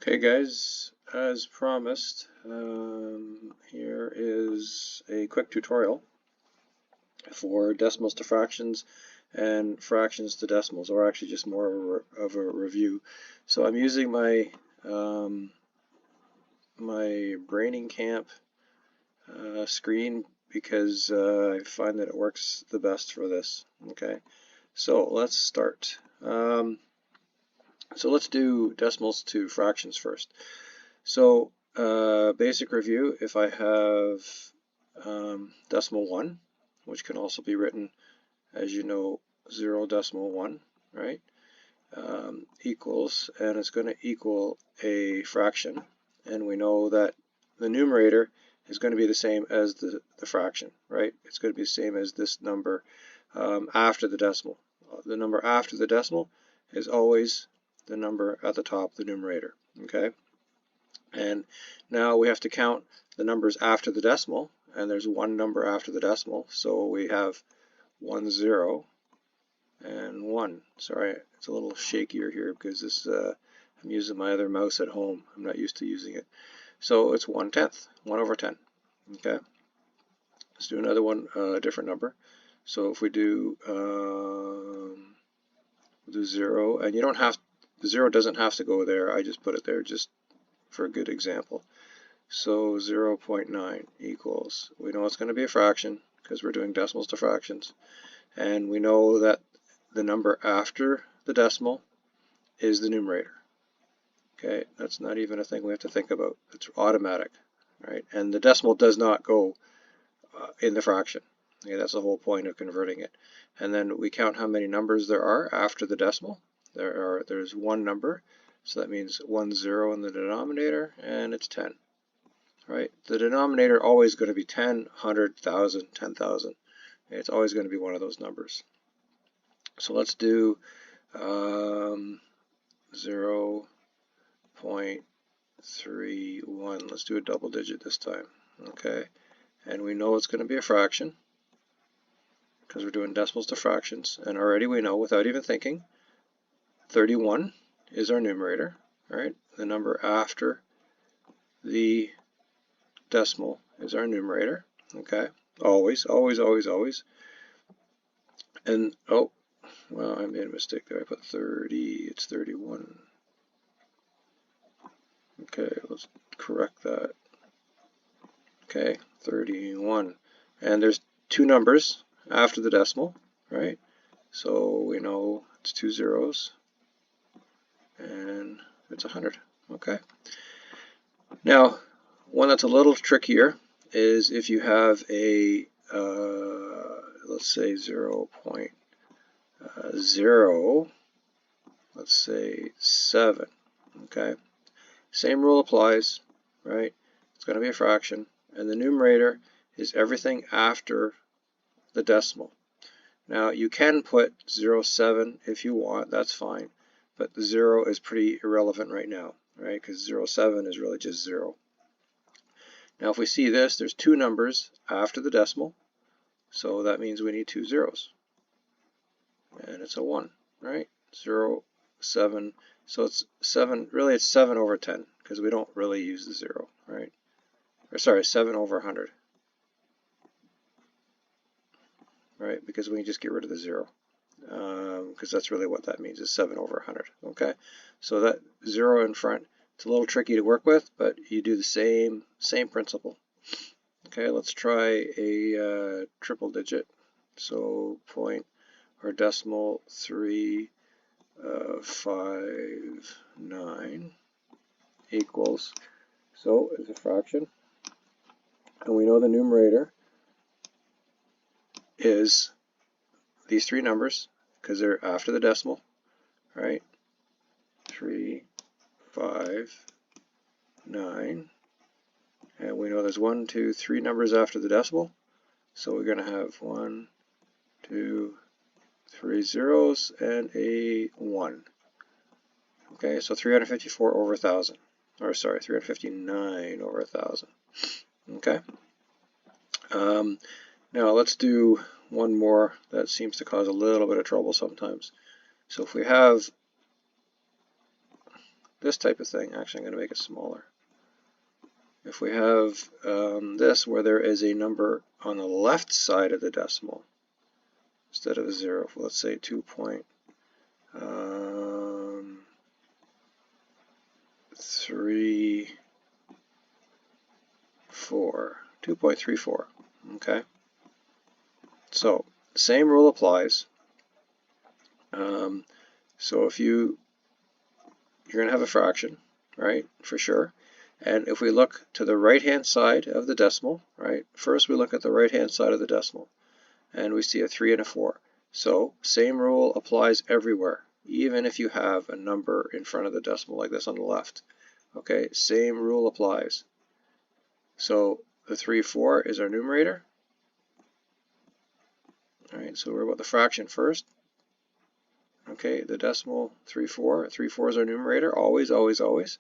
Okay guys, as promised, here is a quick tutorial for decimals to fractions and fractions to decimals, or actually just more of a review. So I'm using my my Braining Camp screen because I find that it works the best for this. Okay, so let's start. So let's do decimals to fractions first. So basic review, if I have decimal 1, which can also be written, as you know, 0.1, right, equals, and it's going to equal a fraction, and we know that the numerator is going to be the same as the fraction, right? It's going to be the same as this number after the decimal. The number after the decimal is always the number at the top, the numerator, okay? And now we have to count the numbers after the decimal, and there's one number after the decimal, so we have 1 0 and 1. Sorry, it's a little shakier here because this I'm using my other mouse at home. I'm not used to using it. So it's 1/10, 1 over 10. Okay, let's do another one, different number. So if we do 0, and you don't have, the 0 doesn't have to go there. I just put it there just for a good example. So 0.9 equals, we know it's going to be a fraction because we're doing decimals to fractions, and we know that the number after the decimal is the numerator. Okay, that's not even a thing we have to think about. It's automatic, right? And the decimal does not go in the fraction. Okay, that's the whole point of converting it. And then we count how many numbers there are after the decimal. There's one number, so that means 1 0 in the denominator, and it's 10. Right? The denominator always going to be 10, 100, 1,000, 10,000. It's always going to be one of those numbers. So let's do 0.31. Let's do a double digit this time. Okay, and we know it's going to be a fraction because we're doing decimals to fractions, and already we know without even thinking 31 is our numerator, right? The number after the decimal is our numerator. Okay, always, always, always, always. And oh, well, I made a mistake there. I put 30. It's 31. Okay, let's correct that. Okay, 31. And there's two numbers after the decimal, right? So we know it's 2 zeros, and it's 100. Okay. Now, one that's a little trickier is if you have a, let's say 0.0, let's say 7, okay? Same rule applies, right? It's going to be a fraction, and the numerator is everything after the decimal. Now, you can put 0.7 if you want, that's fine, but the 0 is pretty irrelevant right now, right? Because 0.7 is really just 0. Now, if we see this, there's two numbers after the decimal, so that means we need 2 zeros. And it's a 1, right? 0, 7. So it's 7, really it's 7 over 10, because we don't really use the 0, right? Or sorry, 7 over 100. Right? Because we can just get rid of the 0. Because that's really what that means, is 7 over 100. Okay? So that 0 in front, it's a little tricky to work with, but you do the same principle. Okay, let's try a triple digit. So point or decimal 359 equals, so it's a fraction, and we know the numerator is these three numbers because they're after the decimal, right? 3, 5, 9, and we know there's 1, 2, 3 numbers after the decimal, so we're going to have 1, 2, 3 zeros and a 1. Okay, so 354 over 1,000, or sorry, 359 over 1,000. Okay. Now let's do one more that seems to cause a little bit of trouble sometimes. So if we have this type of thing, actually I'm going to make it smaller. If we have this where there is a number on the left side of the decimal instead of a 0, let's say 2.34. 2.34. Okay, so the same rule applies. So if you're going to have a fraction, right, for sure. And if we look to the right-hand side of the decimal, right, first we look at the right-hand side of the decimal, and we see a 3 and a 4. So same rule applies everywhere, even if you have a number in front of the decimal like this on the left. Okay, same rule applies. So the 3, 4 is our numerator. All right, so we're about the fraction first. Okay, the decimal 3, 4. 3, 4 is our numerator, always, always, always.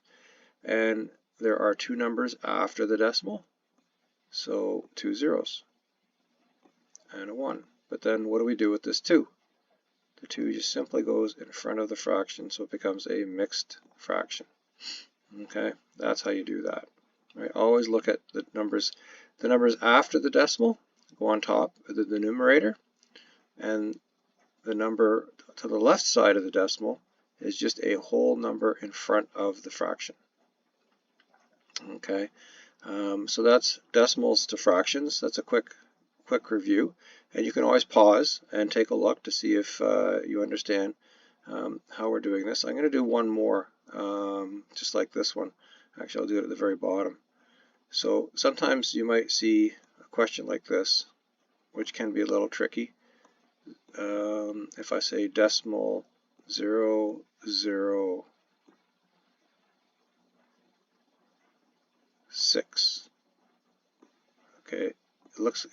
And there are 2 numbers after the decimal, so 2 zeros and a 1. But then what do we do with this 2? The 2 just simply goes in front of the fraction, so it becomes a mixed fraction. Okay, that's how you do that. Right, always look at the numbers after the decimal go on top of the numerator, and the number to the left side of the decimal is just a whole number in front of the fraction. Okay, so that's decimals to fractions. That's a quick review, and you can always pause and take a look to see if you understand how we're doing this. I'm going to do one more, just like this one. Actually, I'll do it at the very bottom. So sometimes you might see a question like this, which can be a little tricky. If I say decimal 0, 0, 6. Okay, it looks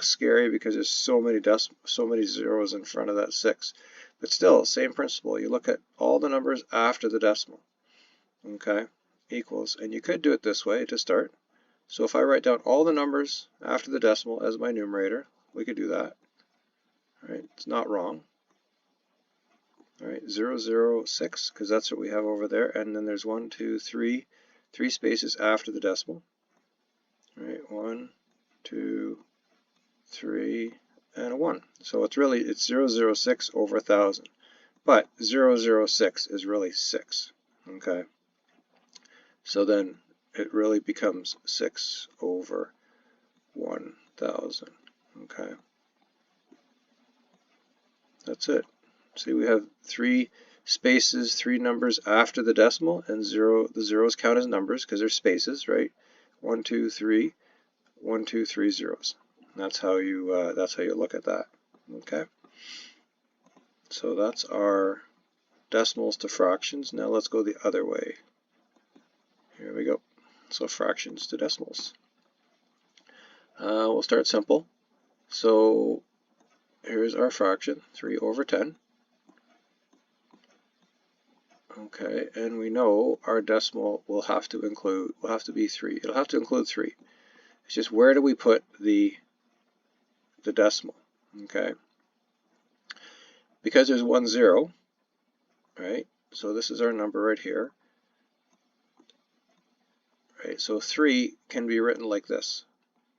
scary because there's so many zeros in front of that 6. But still, same principle. You look at all the numbers after the decimal. Okay, equals, and you could do it this way to start. So if I write down all the numbers after the decimal as my numerator, we could do that. All right, it's not wrong. All right, 0, 0, 6, because that's what we have over there. And then there's 1, 2, 3 spaces after the decimal. All right, 1, 2, 3, and a 1. So it's 006 over 1,000. But 006 is really 6. Okay. So then it really becomes 6 over 1,000. Okay. That's it. See, we have 3 spaces, 3 numbers after the decimal, and the zeros count as numbers because they're spaces, right? 1, 2, 3, 1, 2, 3 zeros. That's how you look at that. Okay. So that's our decimals to fractions. Now let's go the other way. Here we go. So fractions to decimals. We'll start simple. So here's our fraction, 3 over 10. Okay, and we know our decimal will have to be 3. It'll have to include 3. It's just where do we put the decimal? Okay. Because there's 1 0, right? So this is our number right here. Right, so 3 can be written like this,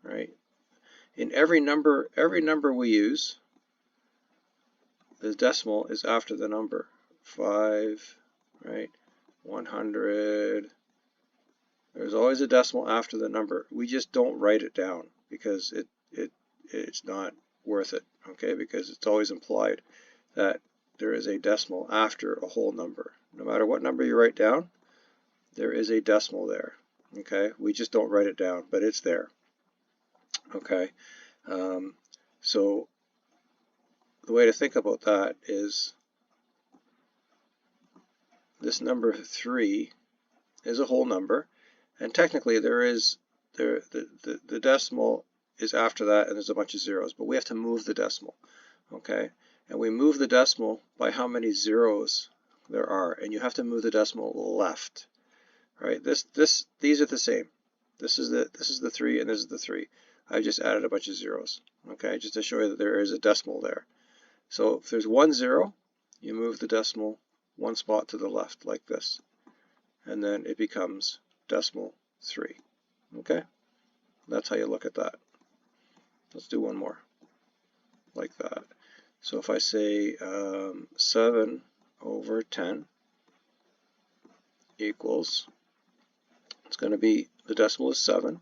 right? In every number we use, the decimal is after the number. 5, right? 100. There's always a decimal after the number. We just don't write it down because it's not worth it, okay? Because it's always implied that there is a decimal after a whole number. No matter what number you write down, there is a decimal there. Okay, we just don't write it down, but it's there. Okay, so the way to think about that is this number 3 is a whole number, and technically the decimal is after that, and there's a bunch of zeros, but we have to move the decimal. Okay, and we move the decimal by how many zeros there are, and you have to move the decimal left. Right, these are the same. This is the 3 and this is the 3. I just added a bunch of zeros. Okay, just to show you that there is a decimal there. So if there's 1 0, you move the decimal 1 spot to the left like this. and then it becomes decimal 3. Okay? That's how you look at that. Let's do one more like that. So if I say 7 over 10 equals, it's going to be, the decimal is 7,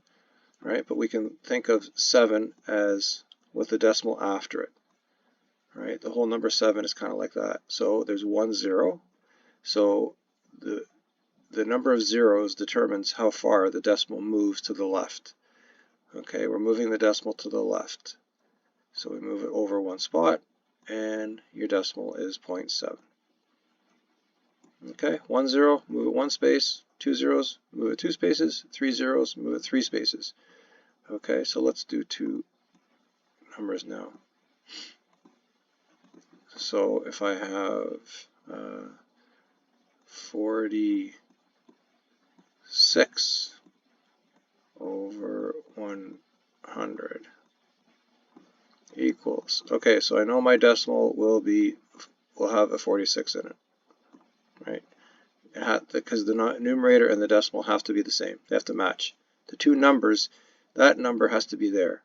right? But we can think of 7 as with the decimal after it, right? The whole number 7 is kind of like that. So there's 1 0. So the number of zeros determines how far the decimal moves to the left. Okay, we're moving the decimal to the left. So we move it over one spot, and your decimal is 0.7. Okay, 1 0, move it one space, 2 zeros, move it 2 spaces, 3 zeros, move it 3 spaces. Okay, so let's do 2 numbers now. So if I have 46 over 100 equals, okay, so I know my decimal will have a 46 in it, right? Because the numerator and the decimal have to be the same. They have to match. The two numbers, that number has to be there,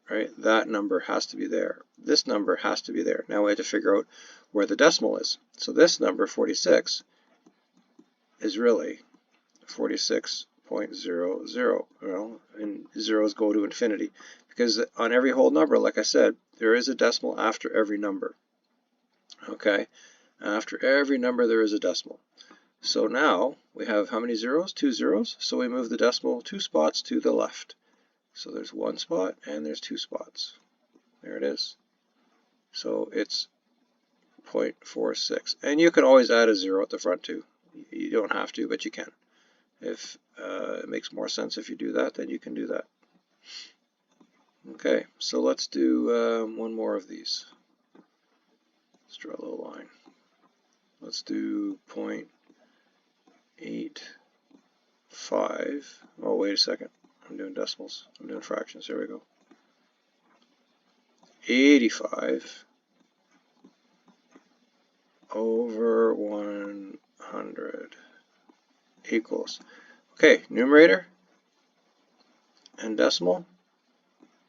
right? That number has to be there. This number has to be there. Now we have to figure out where the decimal is. So this number, 46, is really 46.00. Well, and zeros go to infinity. Because on every whole number, like I said, there is a decimal after every number. Okay? After every number, there is a decimal. So now we have how many zeros? 2 zeros. So we move the decimal 2 spots to the left. So there's 1 spot and there's 2 spots. There it is. So it's 0.46. And you can always add a 0 at the front too. You don't have to, but you can. If it makes more sense if you do that, then you can do that. Okay, so let's do one more of these. Let's draw a little line. Let's do 0.85. Oh, wait a second. I'm doing decimals. I'm doing fractions. There we go. 85 over 100 equals. Okay, numerator and decimal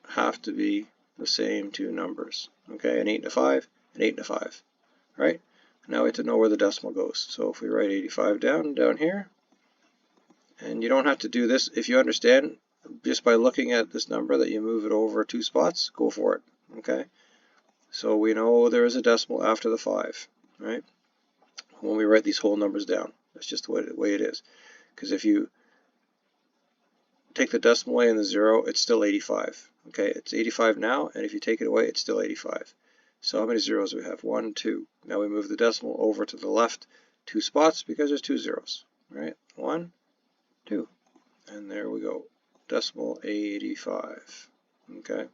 have to be the same two numbers. Okay, an 8 and a 5, an 8 and a 5. Right? Now we have to know where the decimal goes. So if we write 85 down here, and you don't have to do this if you understand just by looking at this number that you move it over 2 spots, go for it. Okay? So we know there is a decimal after the 5, right? When we write these whole numbers down. That's just the way it is. Because if you take the decimal away and the 0, it's still 85. Okay, it's 85 now, and if you take it away, it's still 85. So how many zeros do we have? 1, 2. Now we move the decimal over to the left 2 spots because there's 2 zeros. Right? 1, 2. And there we go. Decimal 85. Okay.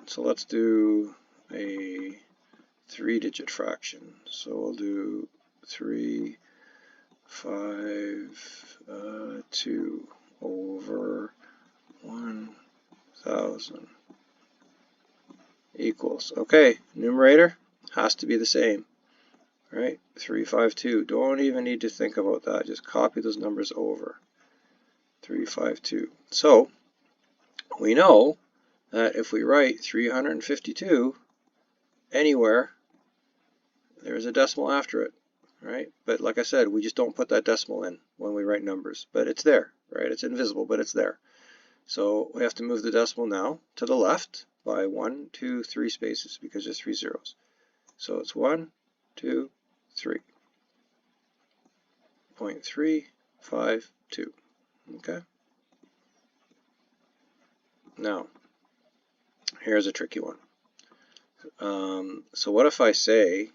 So let's do a 3-digit fraction. So we'll do 3, 5, 2 over 1,000 equals. Okay, numerator has to be the same, right? 352. Don't even need to think about that. Just copy those numbers over. 352. So we know that if we write 352 anywhere, there's a decimal after it, right? But like I said, we just don't put that decimal in when we write numbers, but it's there, right? It's invisible, but it's there. So we have to move the decimal now to the left by 1, 2, 3 spaces because there's 3 zeros. So it's 1, 2, 3. 0.352. Okay. Now, here's a tricky one. So what if I say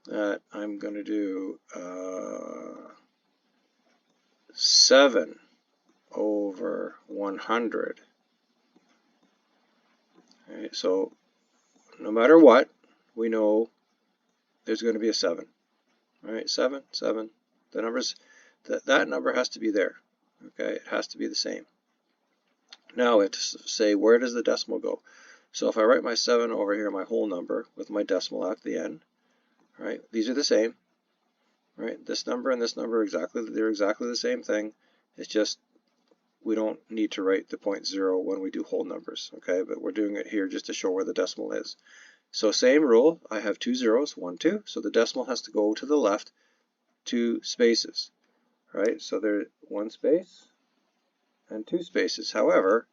that I'm going to do 7 over 100. Right, so no matter what, we know there's going to be a 7. All right, 7, 7. The numbers, that number has to be there. Okay, it has to be the same. Now we have to say, where does the decimal go? So if I write my 7 over here, my whole number with my decimal at the end, right? These are the same, right? This number and this number they're exactly the same thing. It's just we don't need to write the 0.0 when we do whole numbers, okay? But we're doing it here just to show where the decimal is. So same rule, I have 2 zeros, 1, 2, so the decimal has to go to the left 2 spaces, right? So there's 1 space and 2 spaces. However,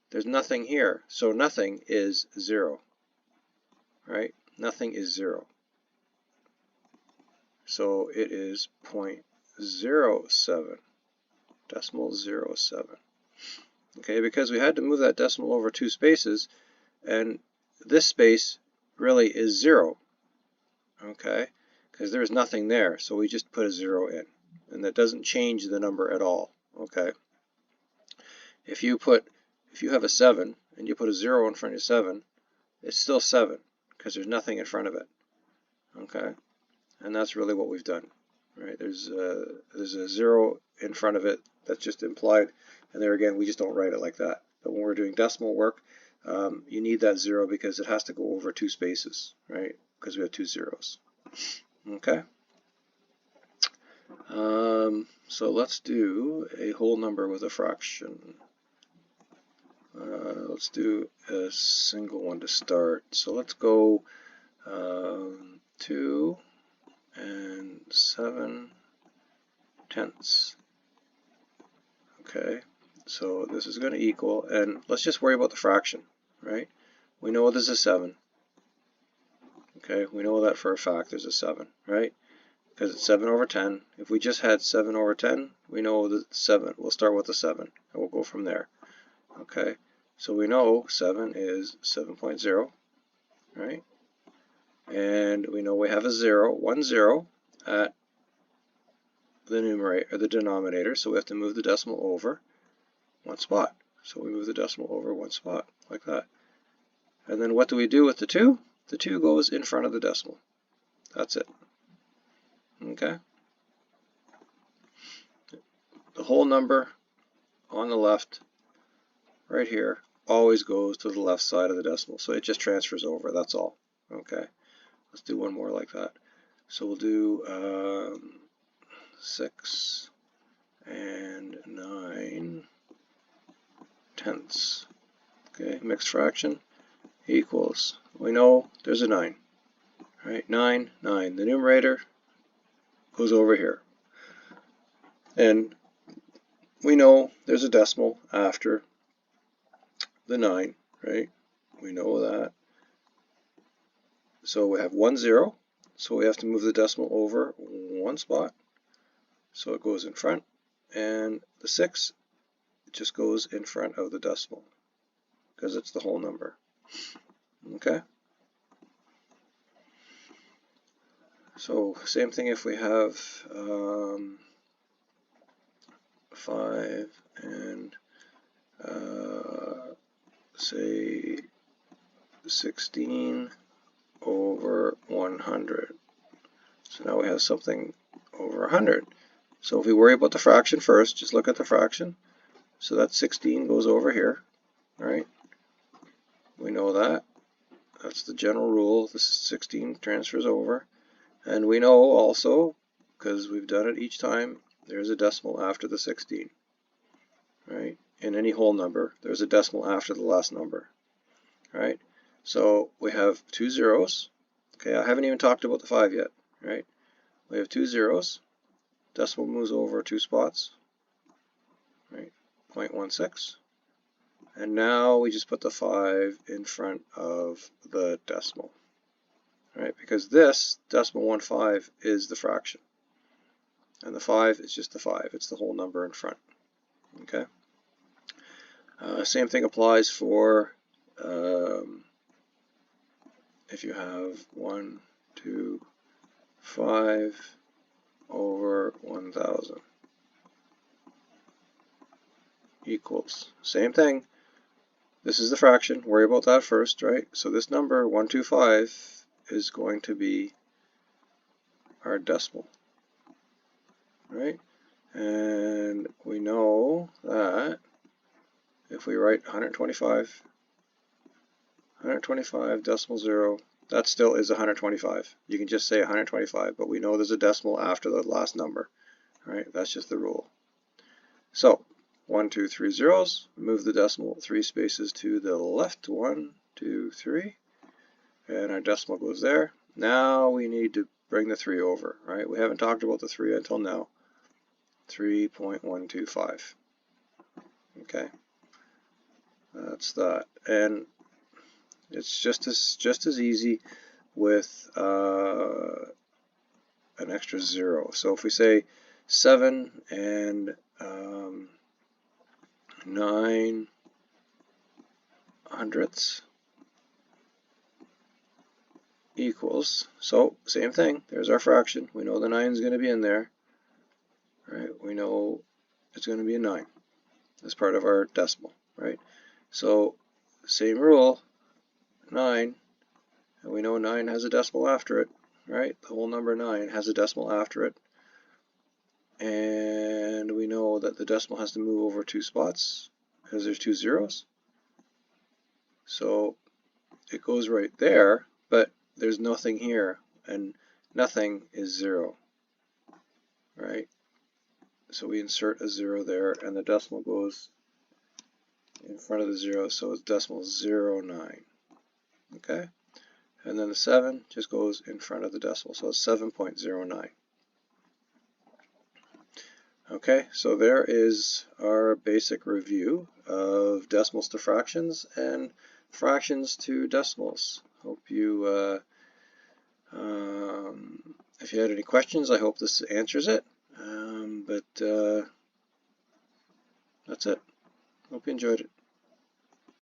there's nothing here, so nothing is 0, right? Nothing is 0. So it is 0.07, decimal 07. Okay, because we had to move that decimal over 2 spaces, and this space really is 0, okay, because there's nothing there, so we just put a 0 in, and that doesn't change the number at all, okay. If you have a 7 and you put a 0 in front of 7, it's still 7 because there's nothing in front of it, okay, and that's really what we've done, right? There's a 0 in front of it that's just implied, and there again we just don't write it like that. But when we're doing decimal work, you need that 0 because it has to go over 2 spaces, right? Because we have 2 zeros. Okay. So let's do a whole number with a fraction. Let's do a single one to start. So let's go 2 7/10. Okay, so this is going to equal, and let's just worry about the fraction, right? We know there's a 7. Okay, we know that for a fact there's a 7, right? Because it's 7/10. If we just had 7/10, we know that 7, we'll start with the 7, and we'll go from there. Okay, so we know 7 is 7.0, right? And we know we have a 0, 1 0 at the numerator or the denominator, so we have to move the decimal over 1 spot. So we move the decimal over 1 spot, like that. And then what do we do with the 2? The 2 goes in front of the decimal. That's it. Okay? The whole number on the left, right here, always goes to the left side of the decimal. So it just transfers over, that's all. Okay? Let's do one more like that. So we'll do 6 9/10. Okay, mixed fraction equals, we know there's a 9, right? 9, 9. The numerator goes over here. And we know there's a decimal after the 9, right? We know that. So we have 1 0, so we have to move the decimal over 1 spot. So it goes in front, and the 6 just goes in front of the decimal because it's the whole number. Okay? So same thing if we have 5 and say 16/100. So now we have something over 100. So if we worry about the fraction first, just look at the fraction. So that 16 goes over here, right? We know that. That's the general rule. This 16 transfers over. And we know also, because we've done it each time, there's a decimal after the 16, right? In any whole number, there's a decimal after the last number, right? So we have 2 zeros. Okay, I haven't even talked about the 5 yet, right? We have 2 zeros. Decimal moves over 2 spots, right? 0.16. And now we just put the 5 in front of the decimal, right? Because this decimal 1/5 is the fraction. And the 5 is just the 5. It's the whole number in front, okay? Same thing applies for if you have 1, 2, 5 over 1,000 equals, same thing. This is the fraction, worry about that first, right? So this number 125 is going to be our decimal, right? And we know that if we write 125 decimal 0, That still is 125. You can just say 125, but we know there's a decimal after the last number. All right, that's just the rule. So 1, 2, 3 zeros. Move the decimal 3 spaces to the left. 1, 2, 3. And our decimal goes there. Now we need to bring the 3 over. Right? We haven't talked about the 3 until now. 3.125. Okay, that's that. And it's just as easy with an extra 0. So if we say 7 and 9 hundredths equals, so same thing, there's our fraction. We know the 9 is going to be in there. Right? We know it's going to be a 9 as part of our decimal. Right? So same rule, 9, and we know 9 has a decimal after it. Right? The whole number 9 has a decimal after it. And we know that the decimal has to move over 2 spots because there's 2 zeros. So it goes right there, but there's nothing here, and nothing is 0. Right? So we insert a 0 there, and the decimal goes in front of the 0, so it's decimal 0.9. Okay? And then the 7 just goes in front of the decimal, so it's 7.09. Okay, so there is our basic review of decimals to fractions and fractions to decimals. Hope you, if you had any questions, I hope this answers it. But that's it. Hope you enjoyed it.